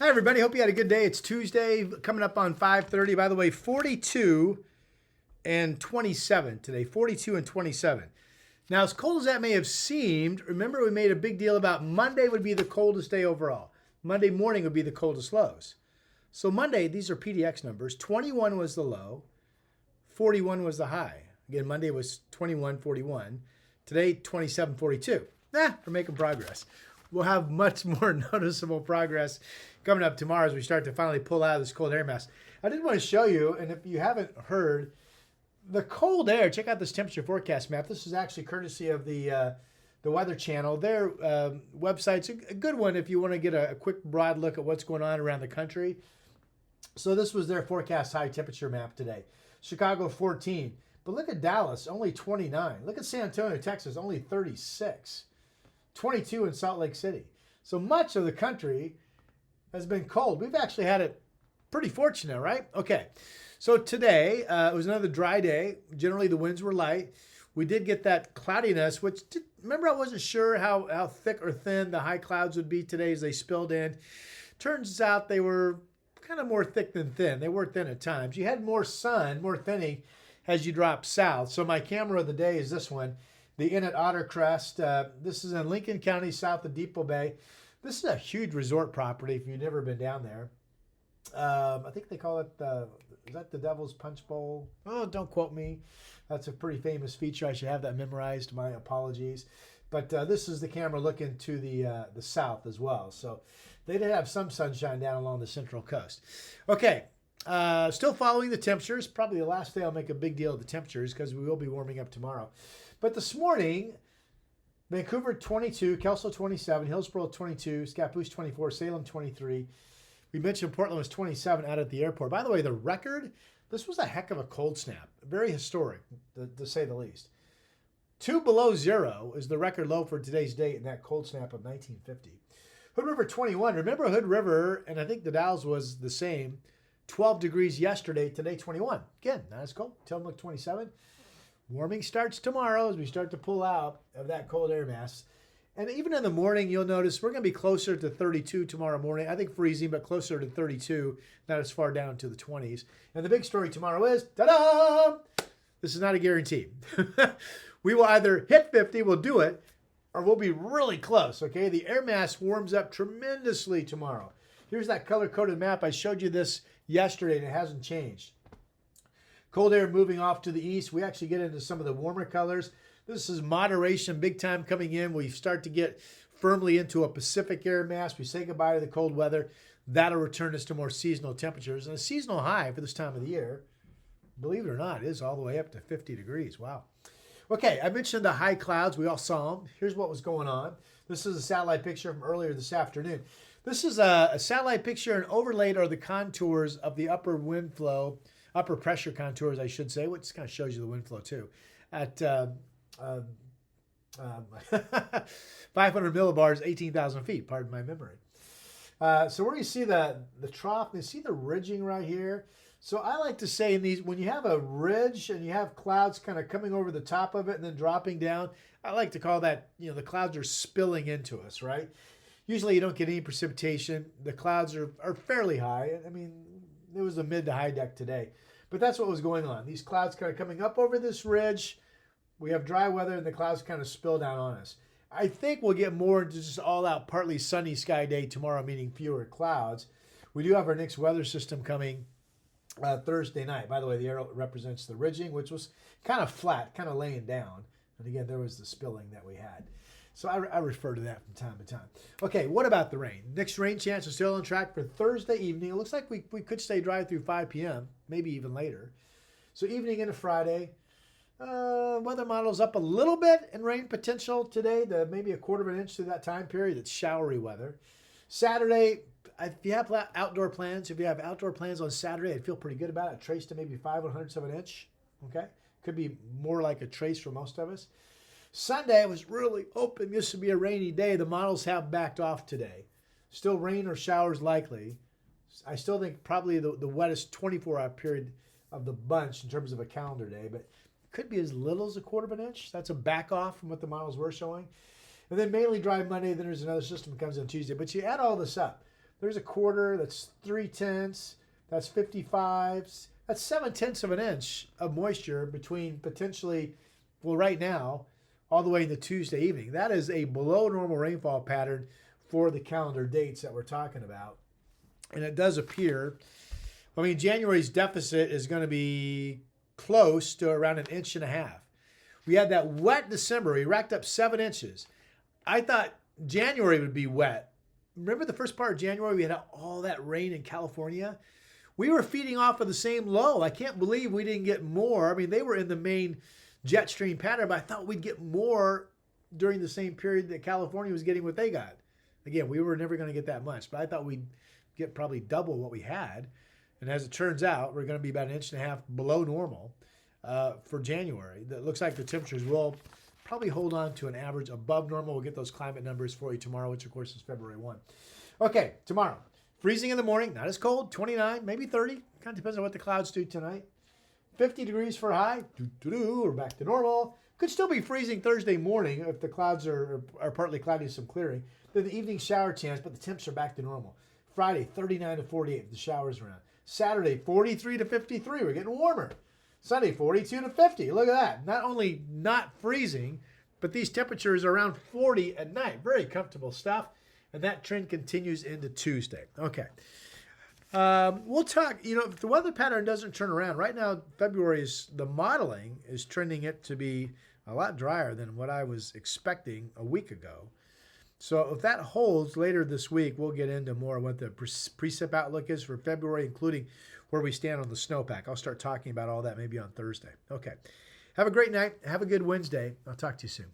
Hi, everybody. Hope you had a good day. It's Tuesday, coming up on 5:30. By the way, 42 and 27 today. 42 and 27. Now, as cold as that may have seemed, remember we made a big deal about Monday would be the coldest day overall. Monday morning would be the coldest lows. So Monday, these are PDX numbers. 21 was the low, 41 was the high. Again, Monday was 21, 41. Today, 27, 42. We're making progress. We'll have much more noticeable progress coming up tomorrow as we start to finally pull out of this cold air mass. I did want to show you, and if you haven't heard, the cold air, check out this temperature forecast map. This is actually courtesy of the Weather Channel. Their website's a good one if you want to get a quick broad look at what's going on around the country. So this was their forecast high temperature map today. Chicago 14. But look at Dallas, only 29. Look at San Antonio, Texas, only 36. 22 in Salt Lake City. So much of the country has been cold. We've actually had it pretty fortunate, right? Okay. So today, it was another dry day. Generally, the winds were light. We did get that cloudiness, remember I wasn't sure how thick or thin the high clouds would be today as they spilled in. Turns out they were kind of more thick than thin. They were thin at times. You had more sun, more thinning as you drop south. So my camera of the day is this one, the Inn at Otter Crest. This is in Lincoln County, south of Depot Bay. This is a huge resort property if you've never been down there. I think they call it, is that the Devil's Punch Bowl? Oh, don't quote me. That's a pretty famous feature. I should have that memorized. My apologies. But this is the camera looking to the south as well. So they did have some sunshine down along the central coast. Okay. Still following the temperatures. Probably the last day I'll make a big deal of the temperatures because we will be warming up tomorrow. But this morning, Vancouver 22, Kelso 27, Hillsborough 22, Scappoose 24, Salem 23. We mentioned Portland was 27 out at the airport. By the way, the record, this was a heck of a cold snap. Very historic, to say the least. 2 below zero is the record low for today's date in that cold snap of 1950. Hood River 21. Remember Hood River, and I think the Dalles was the same, 12 degrees yesterday, today 21. Again, not as cold. Tillamook 27. Warming starts tomorrow as we start to pull out of that cold air mass. And even in the morning, you'll notice we're going to be closer to 32 tomorrow morning. I think freezing, but closer to 32, not as far down to the 20s. And the big story tomorrow is, ta-da! This is not a guarantee. We will either hit 50, we'll do it, or we'll be really close, okay? The air mass warms up tremendously tomorrow. Here's that color-coded map. I showed you this yesterday, and it hasn't changed. Cold air moving off to the east. We actually get into some of the warmer colors. This is moderation, big time coming in. We start to get firmly into a Pacific air mass. We say goodbye to the cold weather. That'll return us to more seasonal temperatures. And a seasonal high for this time of the year, believe it or not, is all the way up to 50 degrees. Wow. Okay, I mentioned the high clouds. We all saw them. Here's what was going on. This is a satellite picture from earlier this afternoon. This is a satellite picture, and overlaid are the contours of the upper wind flow, upper pressure contours, I should say, which kind of shows you the wind flow too, at 500 millibars, 18,000 feet, pardon my memory. So where you see the trough, you see the ridging right here. So I like to say in these, when you have a ridge and you have clouds kind of coming over the top of it and then dropping down, I like to call that, the clouds are spilling into us, right? Usually you don't get any precipitation. The clouds are fairly high. I mean, it was a mid to high deck today. But that's what was going on. These clouds kind of coming up over this ridge. We have dry weather and the clouds kind of spill down on us. I think we'll get more into just all-out partly sunny sky day tomorrow, meaning fewer clouds. We do have our next weather system coming Thursday night. By the way, the arrow represents the ridging, which was kind of flat, kind of laying down. And again, there was the spilling that we had. So I refer to that from time to time. Okay, what about the rain? Next rain chance is still on track for Thursday evening. It looks like we could stay dry through 5 p.m., maybe even later. So evening into Friday. Weather model's up a little bit in rain potential today, to maybe 1/4 of an inch through that time period. It's showery weather. Saturday, if you have outdoor plans, on Saturday, I'd feel pretty good about it. Trace to maybe 5/100ths of an inch. Okay, could be more like a trace for most of us. Sunday was really hoping this would be a rainy day. The models have backed off today. Still rain or showers likely. I still think probably the wettest 24-hour period of the bunch in terms of a calendar day, but it could be as little as 1/4 of an inch. That's a back off from what the models were showing. And then mainly dry Monday, then there's another system that comes on Tuesday. But you add all this up. There's a quarter. That's 3/10. That's 55. That's 7/10 of an inch of moisture between potentially, well, right now, all the way into Tuesday evening. That is a below normal rainfall pattern for the calendar dates that we're talking about. And it does appear, I mean, January's deficit is going to be close to around 1.5 inches. We had that wet December. We racked up 7 inches. I thought January would be wet. Remember the first part of January, we had all that rain in California? We were feeding off of the same low. I can't believe we didn't get more. I mean, they were in the main jet stream pattern, but I thought we'd get more during the same period that California was getting what they got. Again, we were never going to get that much, but I thought we'd get probably double what we had. And as it turns out, we're going to be about 1.5 inches below normal for January. That looks like the temperatures will probably hold on to an average above normal. We'll get those climate numbers for you tomorrow, which of course is February 1. Okay, tomorrow. Freezing in the morning, not as cold, 29, maybe 30. Kind of depends on what the clouds do tonight. 50 degrees for a high. We're back to normal. Could still be freezing Thursday morning if the clouds are partly cloudy with some clearing. Then the evening shower chance, but the temps are back to normal. Friday, 39 to 48 if the shower's around. Saturday, 43 to 53. We're getting warmer. Sunday, 42 to 50. Look at that. Not only not freezing, but these temperatures are around 40 at night. Very comfortable stuff. And that trend continues into Tuesday. Okay. We'll talk, if the weather pattern doesn't turn around, right now, the modeling is trending it to be a lot drier than what I was expecting a week ago. So if that holds later this week, we'll get into more what the precip outlook is for February, including where we stand on the snowpack. I'll start talking about all that maybe on Thursday. Okay. Have a great night. Have a good Wednesday. I'll talk to you soon.